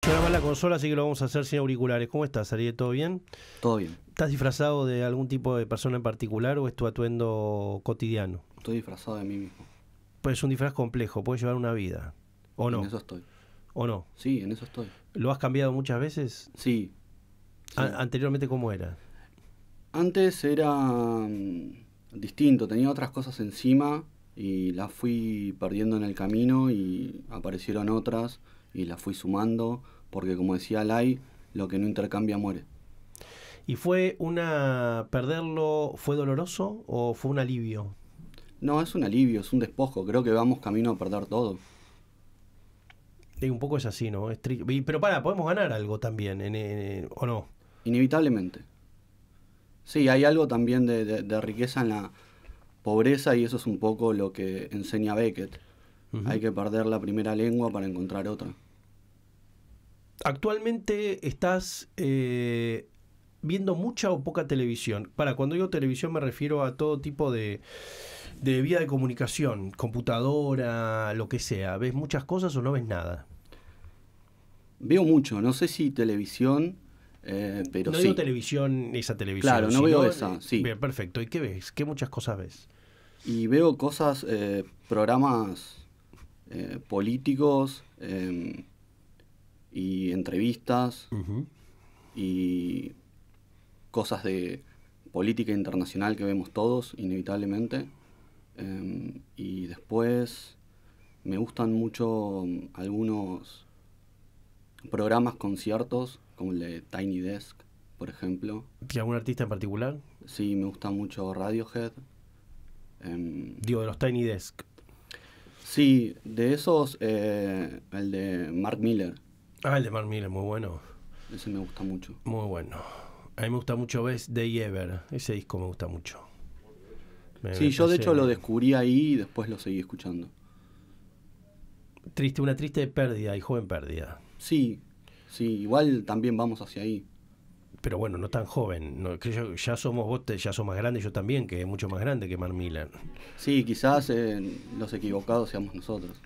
Suena mal la consola, así que lo vamos a hacer sin auriculares. ¿Cómo estás, Ariel? ¿Todo bien? Todo bien. ¿Estás disfrazado de algún tipo de persona en particular o es tu atuendo cotidiano? Estoy disfrazado de mí mismo. Pues es un disfraz complejo, puede llevar una vida. ¿O no? En eso estoy. ¿O no? Sí, en eso estoy. ¿Lo has cambiado muchas veces? Sí. Sí. Anteriormente, ¿cómo era? Antes era distinto, tenía otras cosas encima y las fui perdiendo en el camino y aparecieron otras y las fui sumando porque, como decía Lai, lo que no intercambia muere. ¿Y perderlo fue doloroso o fue un alivio? No, es un alivio, es un despojo. Creo que vamos camino a perder todo. Y un poco es así, ¿no? Pero podemos ganar algo también, ¿o no? Inevitablemente. Sí, hay algo también de riqueza en la pobreza y eso es un poco lo que enseña Beckett. Hay que perder la primera lengua para encontrar otra. Actualmente estás viendo mucha o poca televisión. Cuando digo televisión me refiero a todo tipo de vía de comunicación, computadora, lo que sea. ¿Ves muchas cosas o no ves nada? Veo mucho, no sé si televisión, pero no sí. digo televisión, esa televisión. Claro, no veo esa, sí. Bien, perfecto. ¿Y qué ves? ¿Qué muchas cosas ves? Y veo cosas, programas políticos y entrevistas y cosas de política internacional que vemos todos, inevitablemente. Y después me gustan mucho algunos programas, conciertos, como el de Tiny Desk, por ejemplo. ¿Tiene algún artista en particular? Sí, me gusta mucho Radiohead. Digo, de los Tiny Desk. Sí, de esos, el de Mark Miller. El de Mark Miller, muy bueno. Ese me gusta mucho. Muy bueno. A mí me gusta mucho Best Day Ever. Ese disco me gusta mucho. Sí, yo de hecho lo descubrí ahí y después lo seguí escuchando. Una triste pérdida y joven pérdida. Sí, igual también vamos hacia ahí. Pero bueno, no tan joven. No, que vos ya sos más grande, yo también, que es mucho más grande que Mark Miller. Sí, quizás los equivocados seamos nosotros.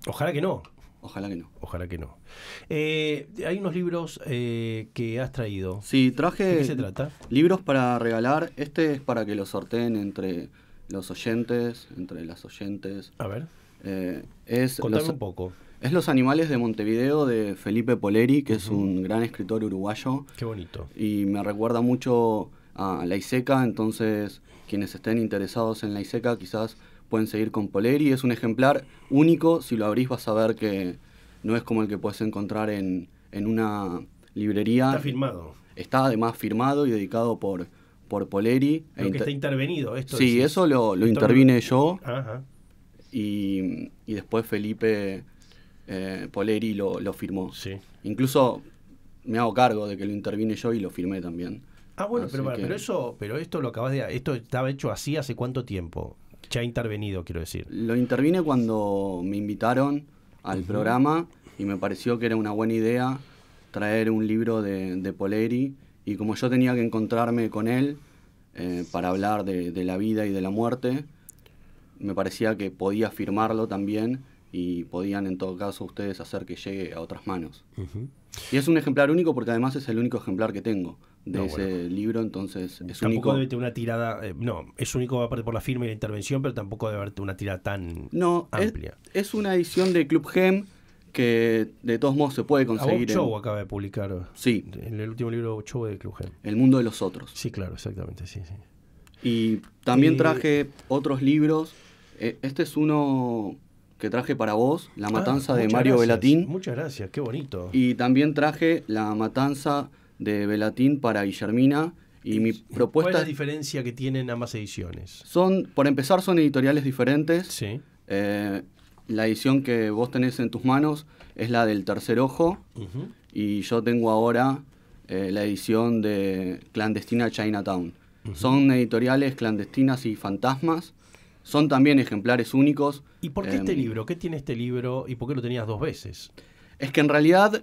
Ojalá que no. Ojalá que no. Ojalá que no. Hay unos libros que has traído. Sí, traje. ¿De qué se trata? Libros para regalar. Este es para que los sorteen entre los oyentes, entre las oyentes. A ver. Contame un poco. Es Los animales de Montevideo de Felipe Polleri, que es un gran escritor uruguayo. Qué bonito. Y me recuerda mucho a La Iseca, entonces quienes estén interesados en La Iseca quizás pueden seguir con Polleri. Es un ejemplar único, si lo abrís vas a ver que no es como el que puedes encontrar en una librería. Está firmado. Está además firmado y dedicado por Polleri. Creo que está intervenido esto. Sí, eso lo intervine yo. Ajá. Y después Felipe Polleri lo firmó. Sí. Incluso me hago cargo de que lo intervine yo y lo firmé también. Bueno, pero esto lo acabas de... ¿Esto estaba hecho así hace cuánto tiempo? Ya intervenido, quiero decir. Lo intervine cuando me invitaron al programa y me pareció que era una buena idea traer un libro de Polleri, y como yo tenía que encontrarme con él para hablar de la vida y de la muerte, me parecía que podía firmarlo también y podían en todo caso ustedes hacer que llegue a otras manos. Y es un ejemplar único porque además es el único ejemplar que tengo de ese libro, entonces es tampoco único. Debe tener una tirada, es único aparte por la firma y la intervención, pero tampoco debe haber una tirada tan amplia. Es una edición de Club Gem que de todos modos se puede conseguir. Show acaba de publicar. Sí. En el último libro Show de Club Gem. El mundo de los otros. Sí, claro, exactamente, sí. Y también traje otros libros. Este es uno que traje para vos, La matanza de Mario Bellatín. Muchas gracias, qué bonito. Y también traje La matanza de Bellatín para Guillermina. Y mi propuesta... ¿Cuál es la diferencia que tienen ambas ediciones? Por empezar, son editoriales diferentes. Sí. La edición que vos tenés en tus manos es la del Tercer Ojo. Y yo tengo ahora la edición de Clandestina Chinatown. Son editoriales clandestinas y fantasmas. Son también ejemplares únicos. ¿Y por qué este libro? ¿Qué tiene este libro y por qué lo tenías dos veces? Es que en realidad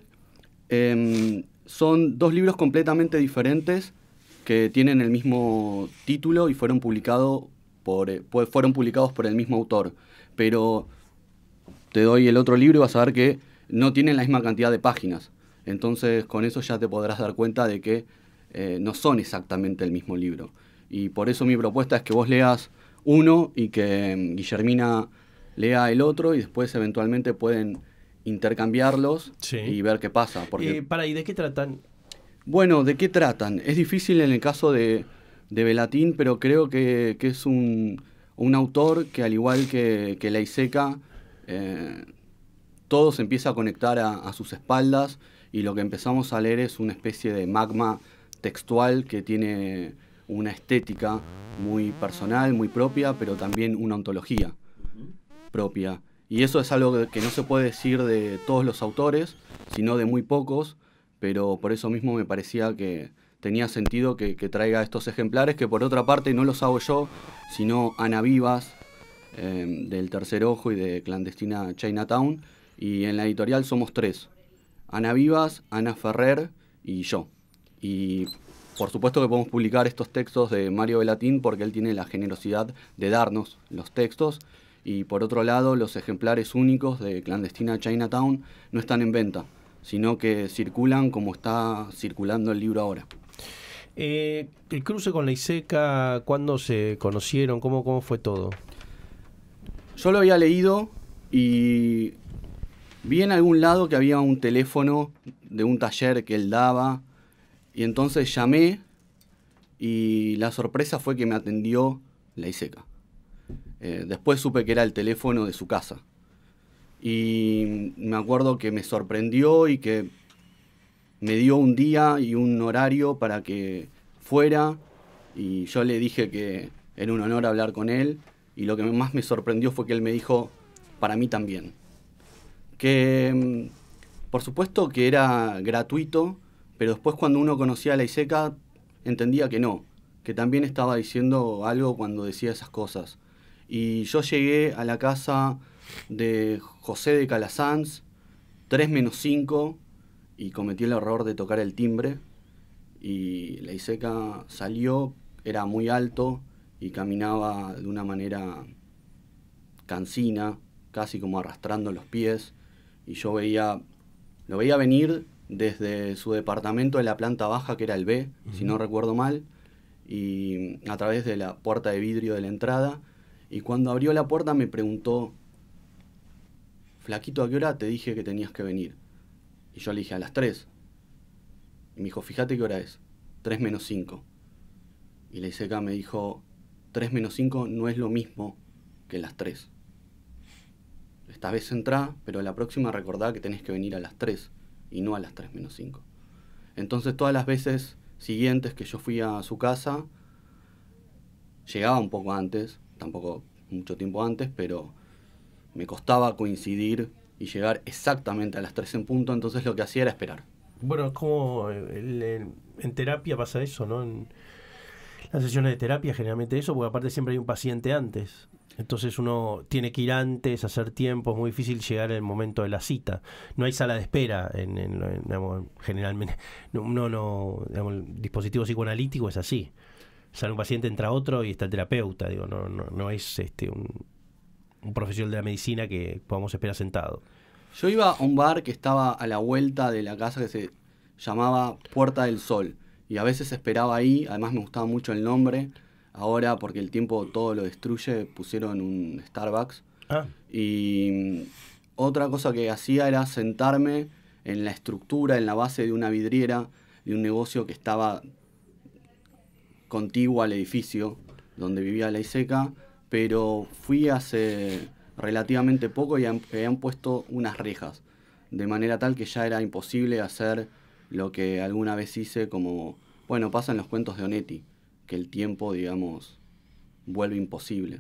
son dos libros completamente diferentes que tienen el mismo título y fueron publicados por el mismo autor. Pero te doy el otro libro y vas a ver que no tienen la misma cantidad de páginas. Entonces con eso ya te podrás dar cuenta de que no son exactamente el mismo libro. Y por eso mi propuesta es que vos leas uno y que Guillermina lea el otro y después eventualmente pueden intercambiarlos y ver qué pasa. Porque, ¿Y de qué tratan? Bueno, ¿de qué tratan? Es difícil en el caso de Velatín, pero creo que es un autor que, al igual que Laiseca, todo se empieza a conectar a sus espaldas, y lo que empezamos a leer es una especie de magma textual que tiene una estética muy personal, muy propia, pero también una ontología propia. Y eso es algo que no se puede decir de todos los autores, sino de muy pocos, pero por eso mismo me parecía que tenía sentido que traiga estos ejemplares, que por otra parte no los hago yo, sino Ana Vivas, del Tercer Ojo y de Clandestina Chinatown, y en la editorial somos 3. Ana Vivas, Ana Ferrer y yo. Y por supuesto que podemos publicar estos textos de Mario Velatín porque él tiene la generosidad de darnos los textos. Y por otro lado, los ejemplares únicos de Clandestina Chinatown no están en venta, sino que circulan como está circulando el libro ahora. El cruce con Laiseca, ¿cuándo se conocieron? ¿Cómo fue todo? Yo lo había leído y vi en algún lado que había un teléfono de un taller que él daba, y entonces llamé y la sorpresa fue que me atendió Laiseca. Después supe que era el teléfono de su casa. Y me acuerdo que me sorprendió y que me dio un día y un horario para que fuera. Y yo le dije que era un honor hablar con él. Y lo que más me sorprendió fue que él me dijo, para mí también. Que por supuesto que era gratuito, pero después cuando uno conocía a Laiseca entendía que no. Que también estaba diciendo algo cuando decía esas cosas. Y yo llegué a la casa de José de Calasanz, 3-5, y cometí el error de tocar el timbre. Y Laiseca salió, era muy alto y caminaba de una manera cansina, casi como arrastrando los pies. Y yo lo veía venir desde su departamento de la planta baja, que era el B, si no recuerdo mal, y a través de la puerta de vidrio de la entrada. Y cuando abrió la puerta me preguntó, flaquito, ¿a qué hora te dije que tenías que venir? Y yo le dije, a las 3. Y me dijo, fíjate qué hora es, 3-5. Y Laiseca me dijo, 3-5 no es lo mismo que las 3. Esta vez entrá, pero la próxima recordá que tenés que venir a las 3 y no a las 3-5. Entonces todas las veces siguientes que yo fui a su casa, llegaba un poco antes, tampoco mucho tiempo antes, pero me costaba coincidir y llegar exactamente a las 3 en punto, entonces lo que hacía era esperar. Bueno, es como en terapia pasa eso, ¿no? En las sesiones de terapia generalmente eso, porque aparte siempre hay un paciente antes. Entonces uno tiene que ir antes, hacer tiempo, es muy difícil llegar al momento de la cita. No hay sala de espera, digamos, generalmente. Digamos, el dispositivo psicoanalítico es así. Sale un paciente, entra otro y está el terapeuta. Digo, no es un profesional de la medicina que podamos esperar sentado. Yo iba a un bar que estaba a la vuelta de la casa que se llamaba Puerta del Sol. Y a veces esperaba ahí, además me gustaba mucho el nombre. Ahora, porque el tiempo todo lo destruye, pusieron un Starbucks. Y otra cosa que hacía era sentarme en la estructura, en la base de una vidriera de un negocio que estaba contiguo al edificio donde vivía Laiseca, pero fui hace relativamente poco y habían puesto unas rejas, de manera tal que ya era imposible hacer lo que alguna vez hice, como, bueno, pasa en los cuentos de Onetti, que el tiempo, digamos, vuelve imposible.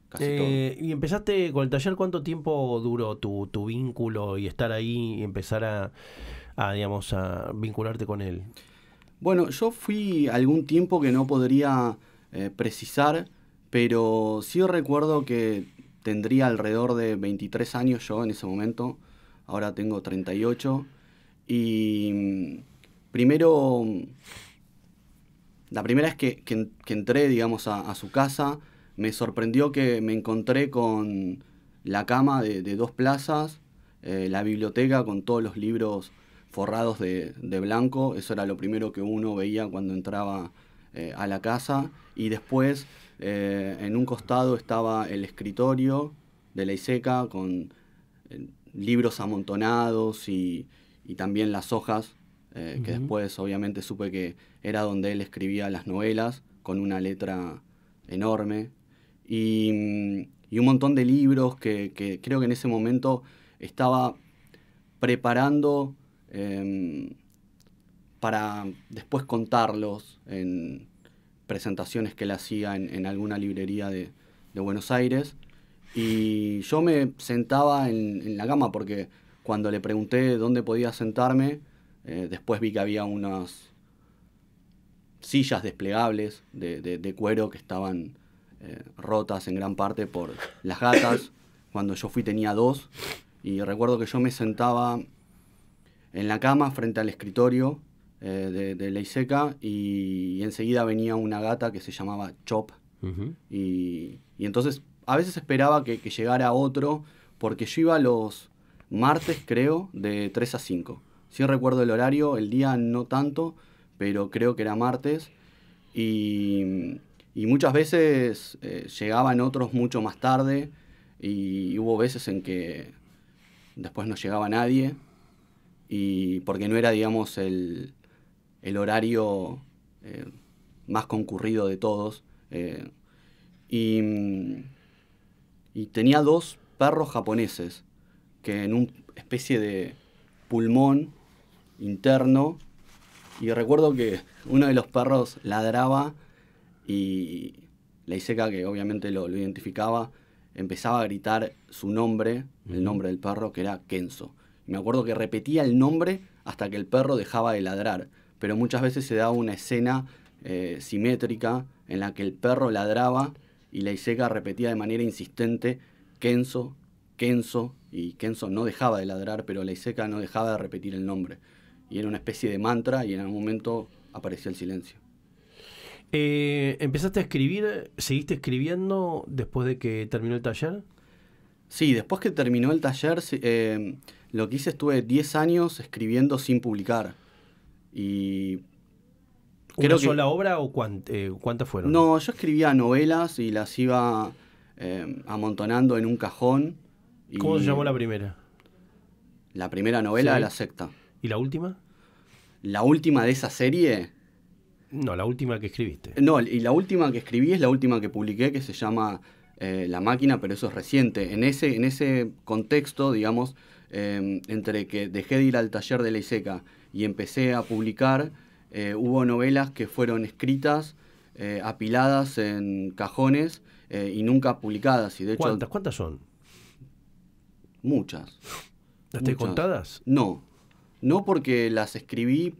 Casi todo. Y empezaste con el taller, ¿cuánto tiempo duró tu vínculo y estar ahí y empezar a vincularte con él? Bueno, yo fui algún tiempo que no podría precisar, pero sí recuerdo que tendría alrededor de 23 años yo en ese momento. Ahora tengo 38. Y primero, la primera vez que entré, digamos, a su casa, me sorprendió que me encontré con la cama de 2 plazas la biblioteca con todos los libros forrados de blanco. Eso era lo primero que uno veía cuando entraba a la casa. Y después, en un costado estaba el escritorio de la ISECA con libros amontonados y también las hojas, que después obviamente supe que era donde él escribía las novelas, con una letra enorme. Y un montón de libros que creo que en ese momento estaba preparando para después contarlos en presentaciones que él hacía en alguna librería de Buenos Aires. Y yo me sentaba en la cama porque cuando le pregunté dónde podía sentarme, después vi que había unas sillas desplegables de cuero que estaban rotas en gran parte por las gatas. Cuando yo fui tenía 2 y recuerdo que yo me sentaba en la cama frente al escritorio de la ISECA y enseguida venía una gata que se llamaba Chop. Y entonces a veces esperaba que llegara otro, porque yo iba los martes, creo, de 3 a 5. Sí recuerdo el horario, el día no tanto, pero creo que era martes. Y muchas veces llegaban otros mucho más tarde, y hubo veces en que después no llegaba nadie, y porque no era, digamos, el horario más concurrido de todos. Y tenía 2 perros japoneses que en una especie de pulmón interno, y recuerdo que uno de los perros ladraba y la ISECA, que obviamente lo identificaba, empezaba a gritar su nombre, el nombre del perro, que era Kenzo. Y me acuerdo que repetía el nombre hasta que el perro dejaba de ladrar, pero muchas veces se daba una escena simétrica en la que el perro ladraba y la ISECA repetía de manera insistente Kenzo, Kenzo, y Kenzo no dejaba de ladrar, pero la ISECA no dejaba de repetir el nombre. Y era una especie de mantra, y en algún momento aparecía el silencio. ¿Empezaste a escribir, seguiste escribiendo después de que terminó el taller? Sí, después que terminó el taller, lo que hice, estuve 10 años escribiendo sin publicar. Y ¿Una sola obra o cuántas fueron? No, yo escribía novelas y las iba amontonando en un cajón. ¿Cómo se llamó la primera? La primera novela, Sí. La secta. ¿Y la última? La última de esa serie. No, la última que escribiste. No, y la última que escribí es la última que publiqué, que se llama La máquina, pero eso es reciente. En ese contexto, digamos, entre que dejé de ir al taller de la ISECA y empecé a publicar, hubo novelas que fueron escritas, apiladas en cajones y nunca publicadas. Y de hecho, ¿Cuántas son? Muchas. ¿Las tenés contadas? No, porque las escribí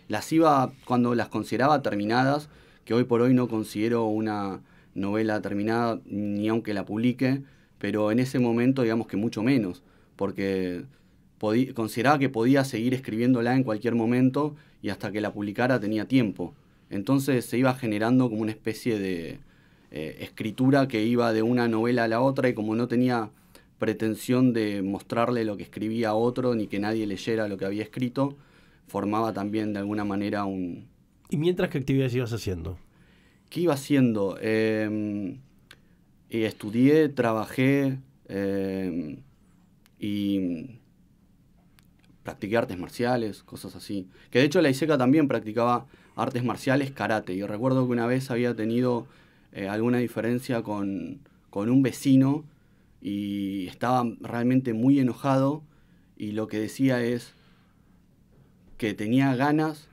las iba cuando las consideraba terminadas, que hoy por hoy no considero una novela terminada, ni aunque la publique, pero en ese momento, digamos que mucho menos, porque consideraba que podía seguir escribiéndola en cualquier momento y hasta que la publicara tenía tiempo. Entonces se iba generando como una especie de escritura que iba de una novela a la otra, y como no tenía pretensión de mostrarle lo que escribía a otro, ni que nadie leyera lo que había escrito, formaba también de alguna manera un... ¿Y mientras qué actividades ibas haciendo? ¿Qué iba haciendo? Estudié, trabajé y practiqué artes marciales, cosas así. Que de hecho la ISECA también practicaba artes marciales, karate. Y recuerdo que una vez había tenido alguna diferencia con un vecino, y estaba realmente muy enojado, y lo que decía es que tenía ganas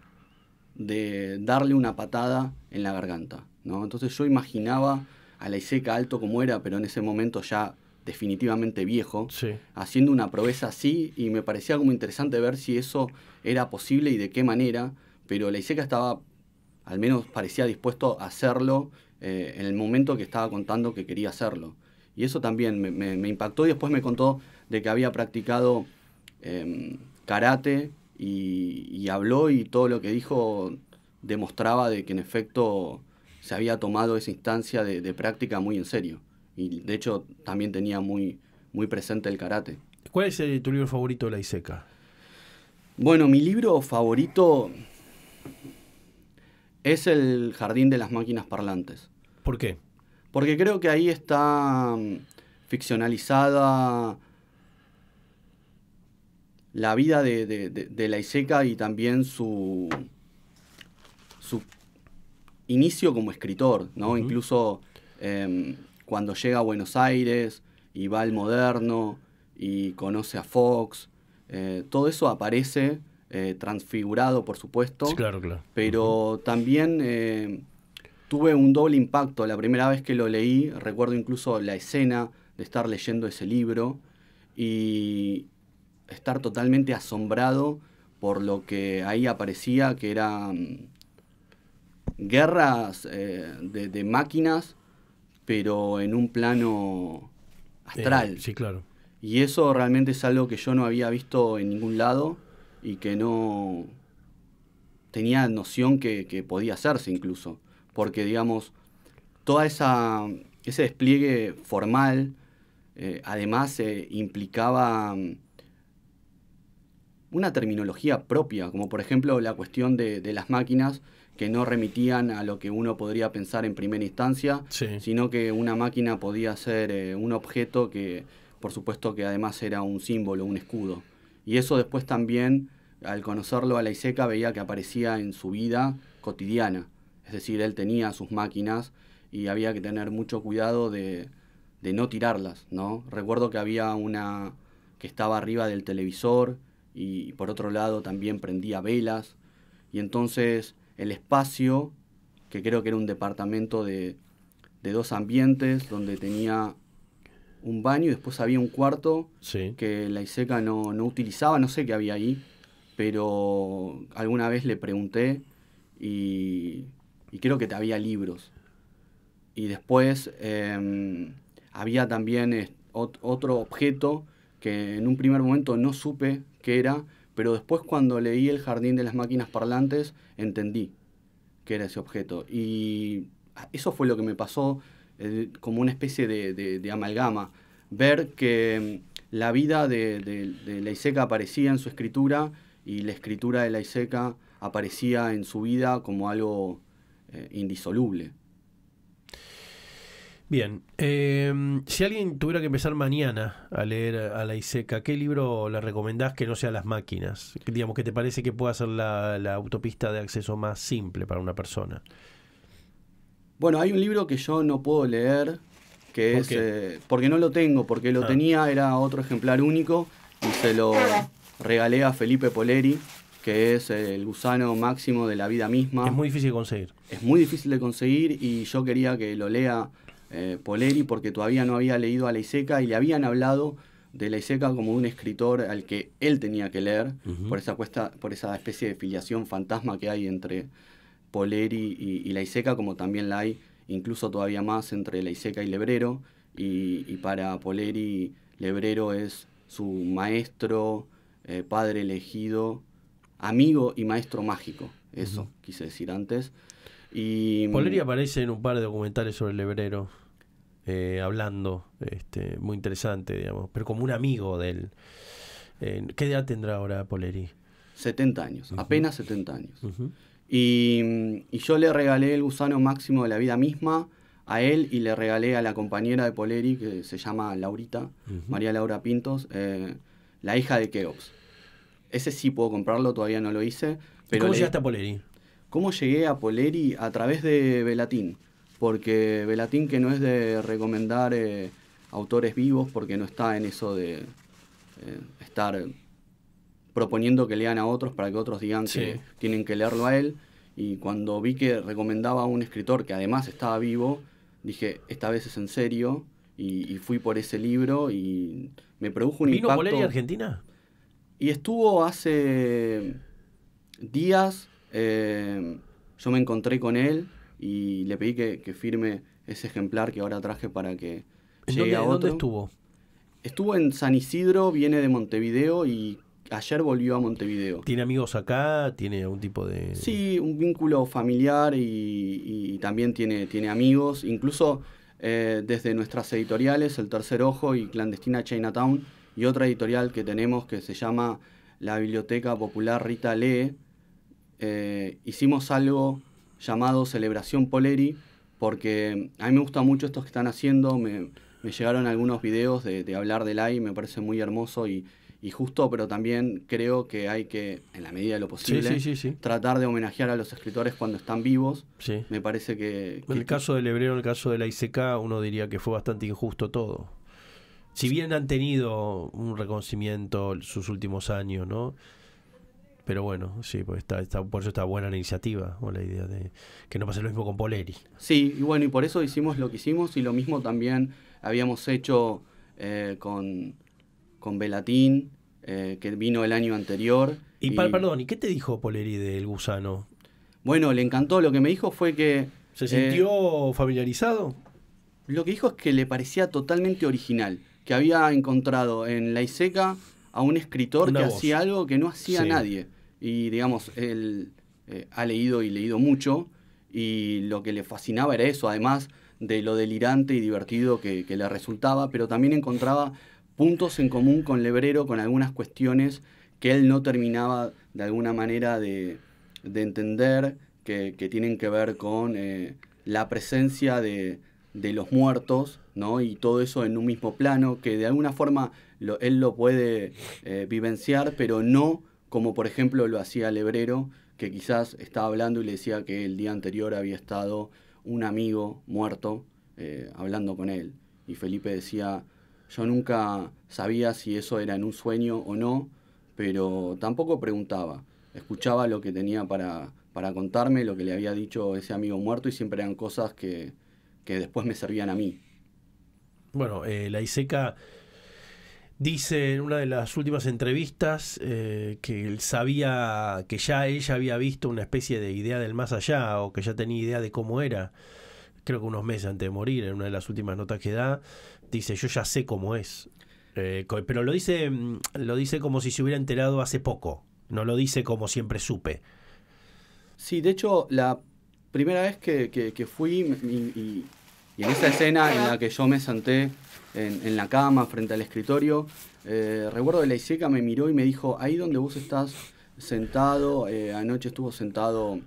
de darle una patada en la garganta, ¿no? Entonces yo imaginaba a la ISECA, alto como era, pero en ese momento ya definitivamente viejo, Sí. haciendo una proeza así, y me parecía como interesante ver si eso era posible y de qué manera, pero la ISECA estaba, al menos parecía dispuesto a hacerlo en el momento que estaba contando que quería hacerlo. Y eso también me impactó, y después me contó de que había practicado karate, y habló, y todo lo que dijo demostraba de que en efecto se había tomado esa instancia de práctica muy en serio. Y de hecho también tenía muy, muy presente el karate. ¿Cuál es tu libro favorito de la ISECA? Bueno, mi libro favorito es El Jardín de las Máquinas Parlantes. ¿Por qué? Porque creo que ahí está ficcionalizada la vida de la ISECA y también su inicio como escritor, ¿no? Uh-huh. Incluso cuando llega a Buenos Aires y va al Moderno y conoce a Fox, todo eso aparece transfigurado, por supuesto. Sí, claro, claro. Pero uh-huh. También tuve un doble impacto. La primera vez que lo leí, recuerdo incluso la escena de estar leyendo ese libro y estar totalmente asombrado por lo que ahí aparecía, que eran guerras de máquinas, pero en un plano astral. Sí, claro. Y eso realmente es algo que yo no había visto en ningún lado y que no tenía noción que podía hacerse incluso. Porque, digamos, toda ese despliegue formal, además implicaba una terminología propia, como por ejemplo la cuestión de las máquinas que no remitían a lo que uno podría pensar en primera instancia, sí. Sino que una máquina podía ser un objeto que, por supuesto, que además era un símbolo, un escudo. Y eso después también, al conocerlo a la ISECA, veía que aparecía en su vida cotidiana. Es decir, él tenía sus máquinas y había que tener mucho cuidado de no tirarlas, ¿no? Recuerdo que había una que estaba arriba del televisor y por otro lado también prendía velas. Y entonces el espacio, que creo que era un departamento de 2 ambientes, donde tenía un baño y después había un cuarto sí. que la ISECA no utilizaba, no sé qué había ahí, pero alguna vez le pregunté y creo que había libros. Y después había también otro objeto que en un primer momento no supe qué era, pero después cuando leí El Jardín de las Máquinas Parlantes entendí qué era ese objeto. Y eso fue lo que me pasó, como una especie de amalgama. Ver que la vida de la ISECA aparecía en su escritura y la escritura de la ISECA aparecía en su vida como algo indisoluble. Bien, si alguien tuviera que empezar mañana a leer a la ISECA, ¿qué libro le recomendás que no sea Las Máquinas? Digamos, que te parece que pueda ser la autopista de acceso más simple para una persona. Bueno, hay un libro que yo no puedo leer, que es porque no lo tengo, porque lo tenía, era otro ejemplar único, y se lo regalé a Felipe Poleri, que es El gusano máximo de la vida misma. Es muy difícil de conseguir. Es muy difícil de conseguir y yo quería que lo lea Poleri porque todavía no había leído a la ISECA y le habían hablado de la ISECA como un escritor al que él tenía que leer, uh-huh. por esa especie de filiación fantasma que hay entre Poleri y la ISECA, como también la hay incluso todavía más entre la ISECA y Lebrero, y para Poleri Lebrero es su maestro, padre elegido, amigo y maestro mágico, eso uh-huh. quise decir antes. Y Poleri aparece en un par de documentales sobre el Lebrero, hablando, muy interesante, digamos, pero como un amigo de él. ¿Qué edad tendrá ahora Poleri? 70 años, uh-huh. apenas 70 años. Uh-huh. Y yo le regalé El gusano máximo de la vida misma a él y le regalé a la compañera de Poleri, que se llama Laurita, uh-huh. María Laura Pintos, La hija de Keops. Ese sí puedo comprarlo, todavía no lo hice. Pero ¿Cómo llegaste a Poleri? ¿Cómo llegué a Poleri? A través de Velatín, porque Velatín, que no es de recomendar autores vivos, porque no está en eso de estar proponiendo que lean a otros para que otros digan sí. que tienen que leerlo a él, y cuando vi que recomendaba a un escritor que además estaba vivo, dije, esta vez es en serio, y fui por ese libro y me produjo un impacto. ¿Vino Poleri a Argentina? Y estuvo hace días. Yo me encontré con él y le pedí que firme ese ejemplar que ahora traje para que llegue a otro. ¿Dónde estuvo? Estuvo en San Isidro, viene de Montevideo y ayer volvió a Montevideo. ¿Tiene amigos acá? ¿Tiene algún tipo de...? Sí, un vínculo familiar y también tiene amigos. Incluso desde nuestras editoriales, El Tercer Ojo y Clandestina Chinatown, y otra editorial que tenemos que se llama la Biblioteca Popular Rita Lee, hicimos algo llamado Celebración Poleri, porque a mí me gusta mucho esto que están haciendo. Me llegaron algunos videos de hablar del AI, me parece muy hermoso y justo, pero también creo que hay que, en la medida de lo posible, tratar de homenajear a los escritores cuando están vivos. Sí. Me parece que... En el caso del Lebrero, en el caso de la ICK, uno diría que fue bastante injusto todo. Si bien han tenido un reconocimiento sus últimos años, ¿no? Pero bueno, sí, pues por eso está buena la iniciativa, o la idea de que no pase lo mismo con Poleri. Sí, y bueno, y por eso hicimos lo que hicimos, y lo mismo también habíamos hecho con Belatín, que vino el año anterior. Perdón, ¿y qué te dijo Poleri del gusano? Bueno, le encantó. Lo que me dijo fue que... ¿Se sintió familiarizado? Lo que dijo es que le parecía totalmente original, que había encontrado en la ICK a un escritor que hacía algo que no hacía nadie. Y digamos, él ha leído y leído mucho, y lo que le fascinaba era eso, además de lo delirante y divertido que le resultaba, pero también encontraba puntos en común con Lebrero, con algunas cuestiones que él no terminaba de alguna manera de entender, que tienen que ver con la presencia de los muertos, ¿no? Y todo eso en un mismo plano, que de alguna forma él lo puede vivenciar, pero no como por ejemplo lo hacía Lebrero, que quizás estaba hablando y le decía que el día anterior había estado un amigo muerto hablando con él. Y Felipe decía: yo nunca sabía si eso era en un sueño o no, pero tampoco preguntaba. Escuchaba lo que tenía para contarme, lo que le había dicho ese amigo muerto, y siempre eran cosas que después me servían a mí. Bueno, la ICK dice en una de las últimas entrevistas que él sabía que ya ella había visto una especie de idea del más allá, o que ya tenía idea de cómo era. Creo que unos meses antes de morir, en una de las últimas notas que da, dice: yo ya sé cómo es. Pero lo dice como si se hubiera enterado hace poco. No lo dice como siempre supe. Sí, de hecho, la primera vez que fui, y en esa escena en la que yo me senté en la cama frente al escritorio, recuerdo que la ICK me miró y me dijo: ahí donde vos estás sentado, anoche estuvo sentado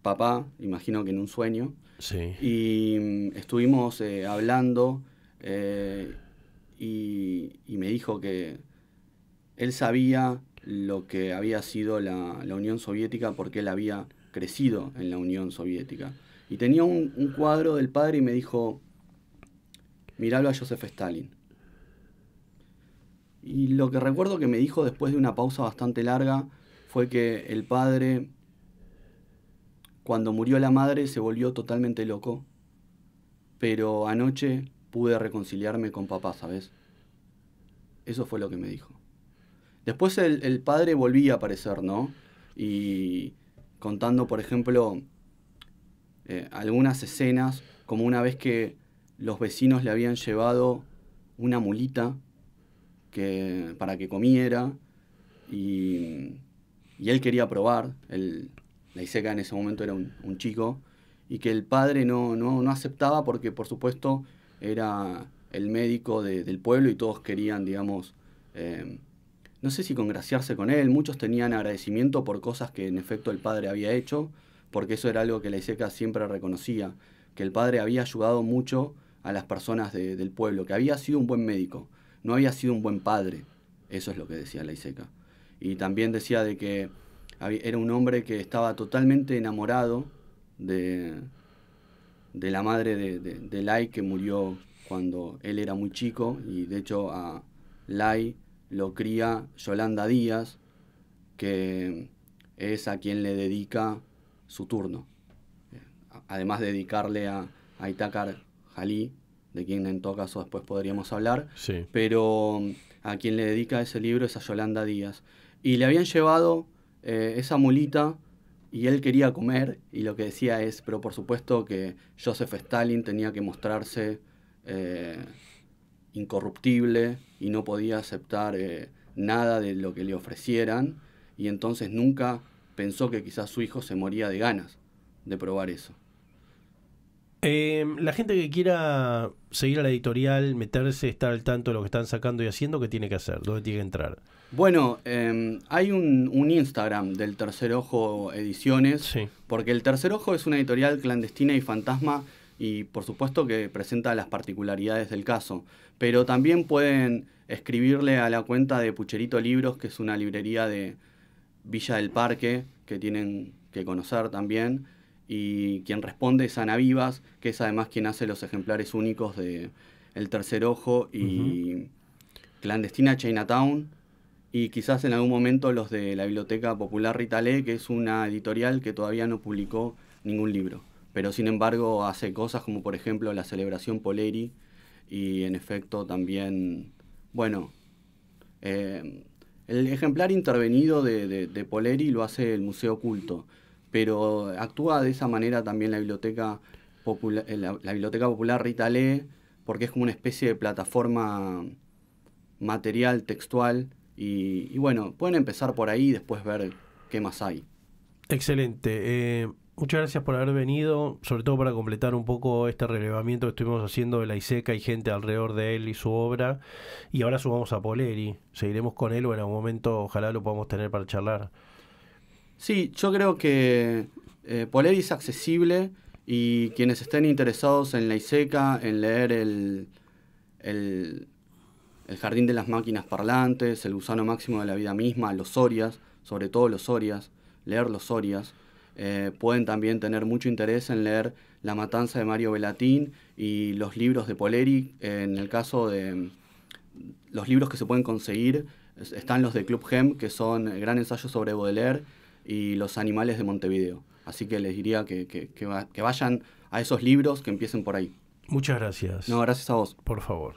papá, imagino que en un sueño. Sí. Y estuvimos hablando, y me dijo que él sabía lo que había sido la Unión Soviética, porque él había crecido en la Unión Soviética. Y tenía un cuadro del padre y me dijo: miralo a Joseph Stalin. Y lo que recuerdo que me dijo después de una pausa bastante larga fue que el padre, cuando murió la madre, se volvió totalmente loco, pero anoche pude reconciliarme con papá, ¿sabes? Eso fue lo que me dijo. Después el padre volvía a aparecer, ¿no? Y contando, por ejemplo, algunas escenas, como una vez que los vecinos le habían llevado una mulita para que comiera, y él quería probar. La ICK en ese momento era un chico, y que el padre no aceptaba porque, por supuesto, era el médico del pueblo y todos querían, digamos, no sé si congraciarse con él. Muchos tenían agradecimiento por cosas que en efecto el padre había hecho, porque eso era algo que la ICK siempre reconocía, que el padre había ayudado mucho a las personas del pueblo, que había sido un buen médico, no había sido un buen padre. Eso es lo que decía la ICK. Y también decía de que era un hombre que estaba totalmente enamorado de la madre de Lai, que murió cuando él era muy chico, y de hecho a Lai lo cría Yolanda Díaz, que es a quien le dedica su turno. Además de dedicarle a Aitakar Jalí, de quien en todo caso después podríamos hablar, sí. Pero a quien le dedica ese libro es a Yolanda Díaz. Y le habían llevado esa mulita, y él quería comer, y lo que decía es: pero por supuesto que Joseph Stalin tenía que mostrarse incorruptible y no podía aceptar nada de lo que le ofrecieran, y entonces nunca pensó que quizás su hijo se moría de ganas de probar eso. La gente que quiera seguir a la editorial, meterse, estar al tanto de lo que están sacando y haciendo, ¿qué tiene que hacer? ¿Dónde tiene que entrar? Bueno, hay un Instagram del Tercer Ojo Ediciones, Sí. porque el Tercer Ojo es una editorial clandestina y fantasma y por supuesto que presenta las particularidades del caso, pero también pueden escribirle a la cuenta de Pucherito Libros, que es una librería de Villa del Parque, que tienen que conocer también, y quien responde es Ana Vivas, que es además quien hace los ejemplares únicos de El Tercer Ojo y Clandestina Chinatown, y quizás en algún momento los de la Biblioteca Popular Rita Lee, que es una editorial que todavía no publicó ningún libro, pero sin embargo hace cosas como por ejemplo la celebración Poleri, y en efecto también, bueno, el ejemplar intervenido de Poleri lo hace el Museo Oculto, pero actúa de esa manera también la Biblioteca Popular Rita Lee, porque es como una especie de plataforma material, textual, y bueno, pueden empezar por ahí y después ver qué más hay. Excelente. Muchas gracias por haber venido, sobre todo para completar un poco este relevamiento que estuvimos haciendo de la ISECA y gente alrededor de él y su obra. Y ahora subamos a Poleri. Seguiremos con él o en algún momento ojalá lo podamos tener para charlar. Sí, yo creo que Poleri es accesible y quienes estén interesados en la ISECA, en leer el Jardín de las Máquinas Parlantes, El Gusano Máximo de la Vida Misma, los Sorias, sobre todo los Sorias, leer los Sorias. Pueden también tener mucho interés en leer La Matanza de Mario Bellatín y los libros de Poleri. En el caso de los libros que se pueden conseguir, están los de Club Gem, que son el gran ensayo sobre Baudelaire, y Los Animales de Montevideo. Así que les diría que vayan a esos libros, que empiecen por ahí. Muchas gracias. No, gracias a vos. Por favor.